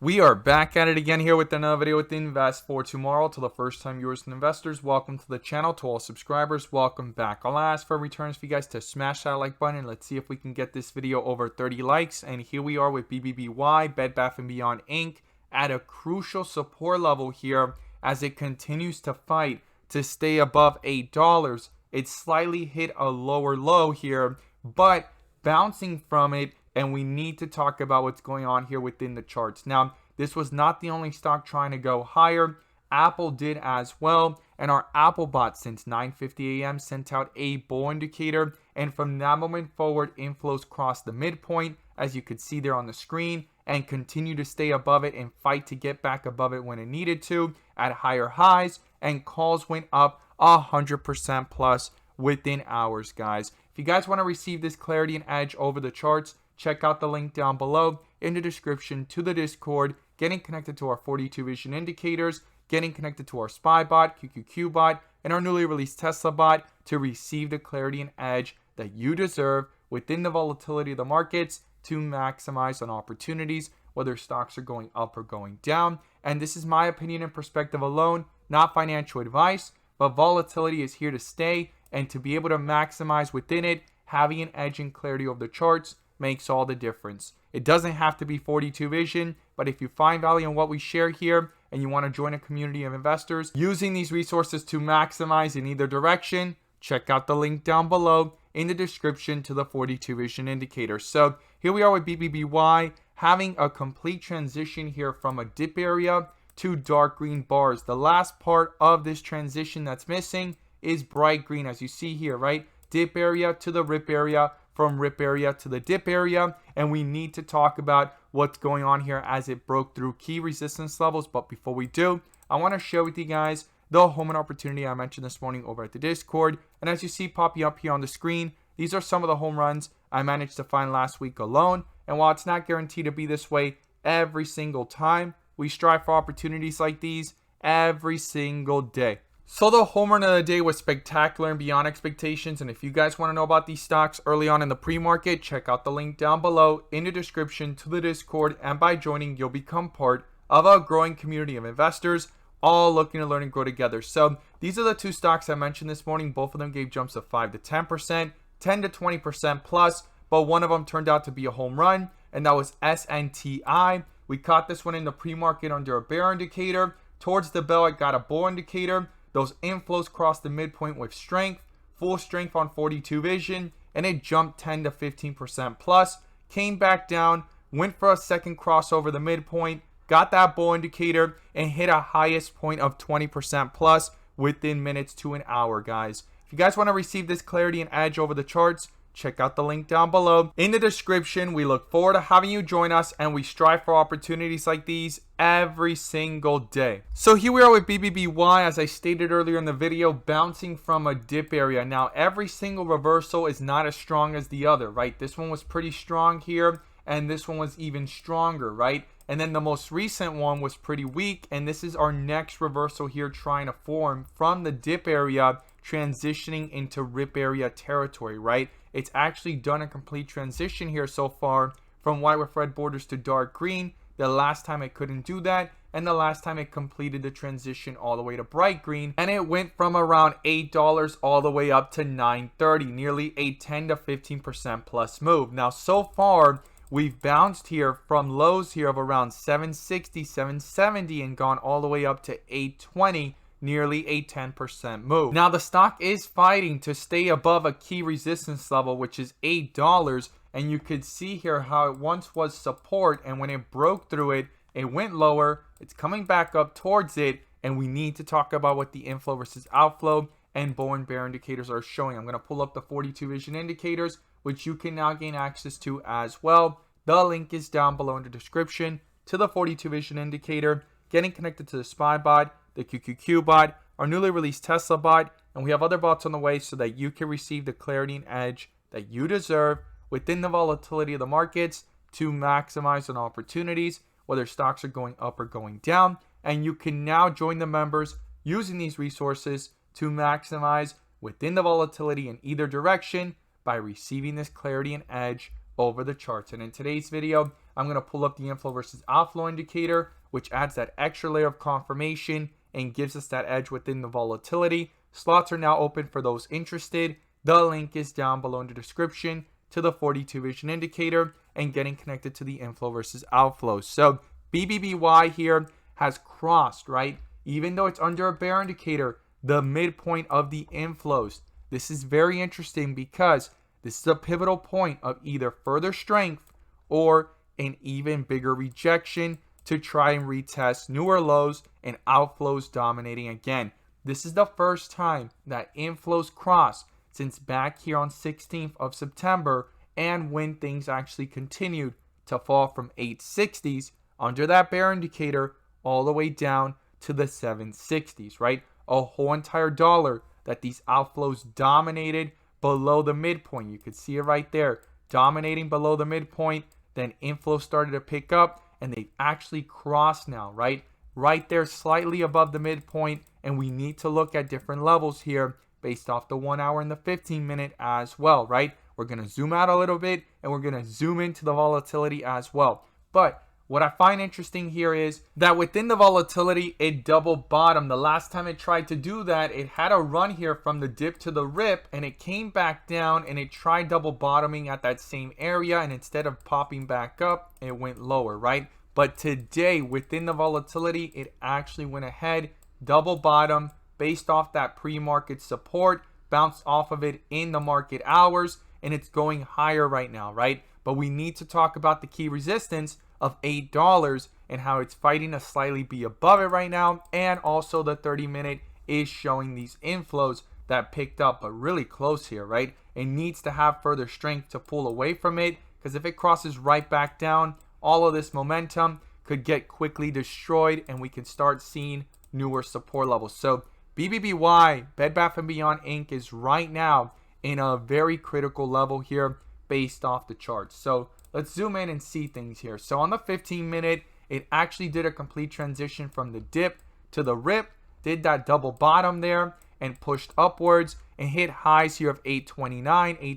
We are back at it again here with another video with Invest for Tomorrow. To the first time viewers and investors, welcome to the channel. To all subscribers, welcome back. I'll ask for returns for you guys to smash that like button. Let's see if we can get this video over 30 likes. And here we are with BBBY, Bed Bath & Beyond Inc. at a crucial support level here as it continues to fight to stay above $8. It slightly hit a lower low here, but bouncing from it, and we need to talk about what's going on here within the charts. Now, this was not the only stock trying to go higher. Apple did as well, and our Apple bot since 9:50 a.m. sent out a bull indicator, and from that moment forward, inflows crossed the midpoint, as you could see there on the screen, and continue to stay above it and fight to get back above it when it needed to at higher highs, and calls went up 100% plus within hours, guys. If you guys want to receive this clarity and edge over the charts, check out the link down below in the description to the Discord, getting connected to our 42 vision indicators, getting connected to our SPY bot, QQQ bot, and our newly released Tesla bot to receive the clarity and edge that you deserve within the volatility of the markets to maximize on opportunities, whether stocks are going up or going down. And this is my opinion and perspective alone, not financial advice, but volatility is here to stay, and to be able to maximize within it, having an edge and clarity over the charts makes all the difference. It doesn't have to be 42 vision, but if you find value in what we share here and you want to join a community of investors using these resources to maximize in either direction, check out the link down below in the description to the 42 vision indicator. So here we are with BBBY having a complete transition here from a dip area to dark green bars. The last part of this transition that's missing is bright green, as you see here, right? Dip area to the rip area, from rip area to the dip area, and we need to talk about what's going on here as it broke through key resistance levels. But before we do, I want to share with you guys the home run opportunity I mentioned this morning over at the Discord. And as you see popping up here on the screen, these are some of the home runs I managed to find last week alone. And while it's not guaranteed to be this way every single time, we strive for opportunities like these every single day. So the home run of the day was spectacular and beyond expectations. And if you guys want to know about these stocks early on in the pre-market, check out the link down below in the description to the Discord. And by joining, you'll become part of a growing community of investors, all looking to learn and grow together. So these are the two stocks I mentioned this morning. Both of them gave jumps of 5 to 10%, 10 to 20% plus, but one of them turned out to be a home run, and that was SNTI. We caught this one in the pre-market under a bear indicator. Towards the bell, it got a bull indicator. Those inflows crossed the midpoint with strength, full strength on 42 vision, and it jumped 10 to 15% plus, came back down, went for a second cross over the midpoint, got that bull indicator, and hit a highest point of 20% plus within minutes to an hour, guys. If you guys want to receive this clarity and edge over the charts, check out the link down below in the description. We look forward to having you join us, and we strive for opportunities like these every single day. So here we are with BBBY, as I stated earlier in the video, bouncing from a dip area. Now, every single reversal is not as strong as the other, right? This one was pretty strong here, and this one was even stronger, right? And then the most recent one was pretty weak, and this is our next reversal here trying to form from the dip area, transitioning into rip area territory, right? It's actually done a complete transition here so far from white with red borders to dark green. The last time it couldn't do that, and the last time it completed the transition all the way to bright green, and it went from around $8 all the way up to $9.30, nearly a 10 to 15% plus move. Now, so far, we've bounced here from lows here of around 760, 770, and gone all the way up to 820, nearly a 10% move. Now, the stock is fighting to stay above a key resistance level, which is $8, and you could see here how it once was support, and when it broke through it, it went lower. It's coming back up towards it, and we need to talk about what the inflow versus outflow and bull and bear indicators are showing. I'm going to pull up the 42 vision indicators, which you can now gain access to as well. The link is down below in the description to the 42 vision indicator, getting connected to the SPY bot, the QQQ bot, our newly released Tesla bot, and we have other bots on the way so that you can receive the clarity and edge that you deserve within the volatility of the markets to maximize on opportunities, whether stocks are going up or going down. And you can now join the members using these resources to maximize within the volatility in either direction by receiving this clarity and edge over the charts. And in today's video, I'm going to pull up the inflow versus outflow indicator, which adds that extra layer of confirmation and gives us that edge within the volatility. Slots are now open for those interested. The link is down below in the description to the 42 vision indicator and getting connected to the inflow versus outflow. So BBBY here has crossed, right? Even though it's under a bear indicator, the midpoint of the inflows. This is very interesting because this is a pivotal point of either further strength or an even bigger rejection to try and retest newer lows and outflows dominating again. This is the first time that inflows cross since back here on 16th of September, and when things actually continued to fall from 860s under that bear indicator all the way down to the 760s, right? A whole entire dollar that these outflows dominated below the midpoint. You could see it right there, dominating below the midpoint. Then inflow started to pick up and they've actually crossed now, right? Right there, slightly above the midpoint. And we need to look at different levels here based off the 1 hour and the 15 minute as well, right? We're going to zoom out a little bit and we're going to zoom into the volatility as well. But what I find interesting here is that within the volatility, it double bottomed. The last time it tried to do that, it had a run here from the dip to the rip and it came back down and it tried double bottoming at that same area, and instead of popping back up, it went lower, right? But today within the volatility, it actually went ahead, double bottom based off that pre-market support, bounced off of it in the market hours, and it's going higher right now, right? But we need to talk about the key resistance of $8 and how it's fighting to slightly be above it right now. And also the 30-minute is showing these inflows that picked up, but really close here, right? It needs to have further strength to pull away from it, because if it crosses right back down, all of this momentum could get quickly destroyed and we can start seeing newer support levels. So BBBY, Bed Bath & Beyond Inc. is right now in a very critical level here based off the charts. So let's zoom in and see things here. So on the 15-minute, it actually did a complete transition from the dip to the rip, did that double bottom there and pushed upwards and hit highs here of $8.29,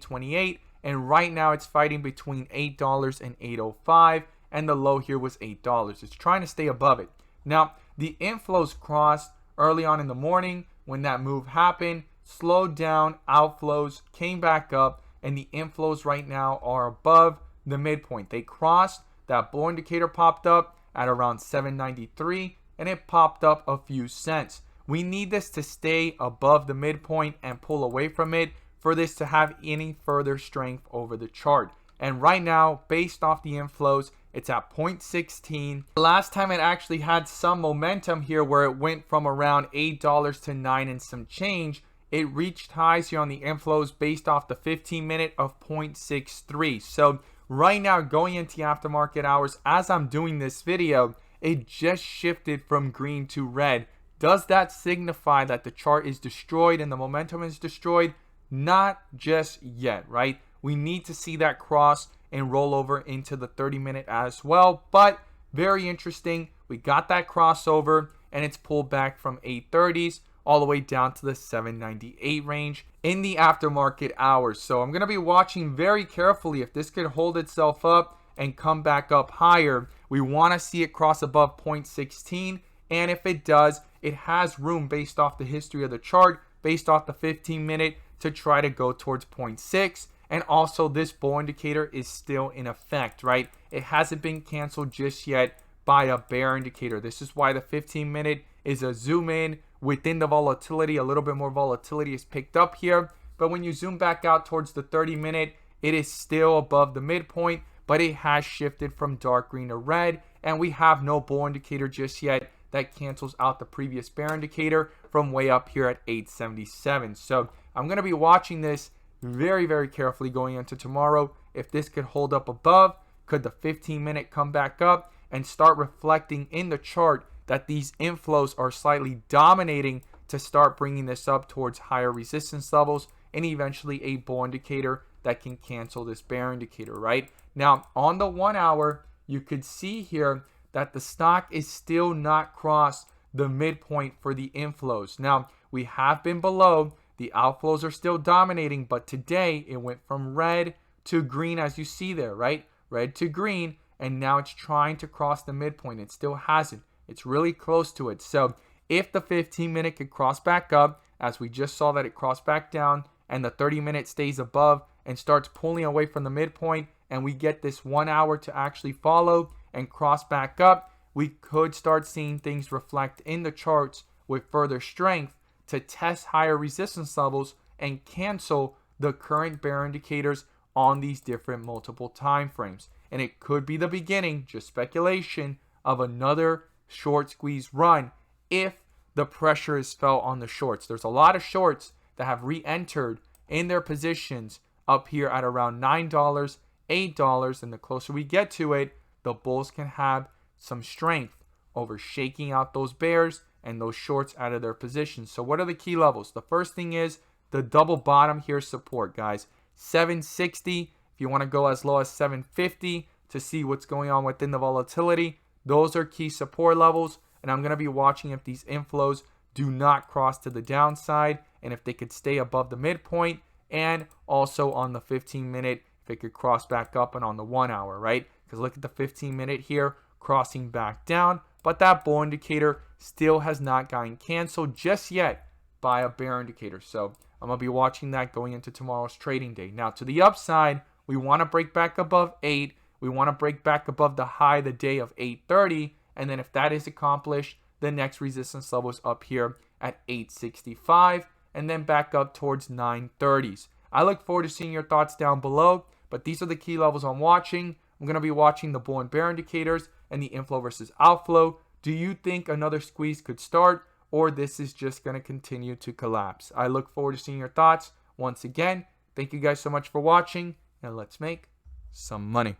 $8.28, and right now it's fighting between $8 and $8.05, and the low here was $8. It's trying to stay above it. Now, the inflows crossed early on in the morning when that move happened, slowed down, outflows came back up, and the inflows right now are above the midpoint. They crossed, that bull indicator popped up at around 793 and it popped up a few cents. We need this to stay above the midpoint and pull away from it for this to have any further strength over the chart. And right now, based off the inflows, it's at 0.16. Last time it actually had some momentum here where it went from around $8 to $9 and some change. It reached highs here on the inflows based off the 15-minute of 0.63. So right now, going into the aftermarket hours, as I'm doing this video, it just shifted from green to red. Does that signify that the chart is destroyed and the momentum is destroyed? Not just yet, right? We need to see that cross and roll over into the 30-minute as well. But very interesting. We got that crossover and it's pulled back from 830s all the way down to the 798 range in the aftermarket hours. So I'm going to be watching very carefully if this could hold itself up and come back up higher. We want to see it cross above 0.16, and if it does, it has room based off the history of the chart, based off the 15-minute, to try to go towards 0.6. And also this bull indicator is still in effect, right? It hasn't been canceled just yet by a bear indicator. This is why the 15-minute is a zoom in within the volatility. A little bit more volatility is picked up here, but when you zoom back out towards the 30-minute, it is still above the midpoint, but it has shifted from dark green to red, and we have no bull indicator just yet that cancels out the previous bear indicator from way up here at 877. So I'm going to be watching this very, very carefully going into tomorrow. If this could hold up above, could the 15-minute come back up and start reflecting in the chart that these inflows are slightly dominating to start bringing this up towards higher resistance levels and eventually a bull indicator that can cancel this bear indicator, right? Now, on the 1 hour, you could see here that the stock is still not crossed the midpoint for the inflows. Now, we have been below. The outflows are still dominating, but today it went from red to green, as you see there, right? Red to green, and now it's trying to cross the midpoint. It still hasn't. It's really close to it. So if the 15-minute could cross back up, as we just saw that it crossed back down, and the 30-minute stays above and starts pulling away from the midpoint, and we get this 1 hour to actually follow and cross back up, we could start seeing things reflect in the charts with further strength to test higher resistance levels and cancel the current bear indicators on these different multiple time frames. And it could be the beginning, just speculation, of another short squeeze run if the pressure is felt on the shorts. There's a lot of shorts that have re-entered in their positions up here at around $9, $8, and the closer we get to it, the bulls can have some strength over shaking out those bears and those shorts out of their positions. So what are the key levels? The first thing is the double bottom here support, guys. 760, if you want to go as low as 750 to see what's going on within the volatility. Those are key support levels, and I'm going to be watching if these inflows do not cross to the downside and if they could stay above the midpoint, and also on the 15-minute if it could cross back up, and on the 1 hour, right? Because look at the 15-minute here crossing back down, but that bull indicator still has not gotten canceled just yet by a bear indicator. So I'm going to be watching that going into tomorrow's trading day. Now to the upside, we want to break back above 8. We want to break back above the high of the day of 830. And then if that is accomplished, the next resistance level is up here at 865 and then back up towards 930s. I look forward to seeing your thoughts down below, but these are the key levels I'm watching. I'm going to be watching the bull and bear indicators and the inflow versus outflow. Do you think another squeeze could start, or this is just going to continue to collapse? I look forward to seeing your thoughts. Once again, thank you guys so much for watching, and let's make some money.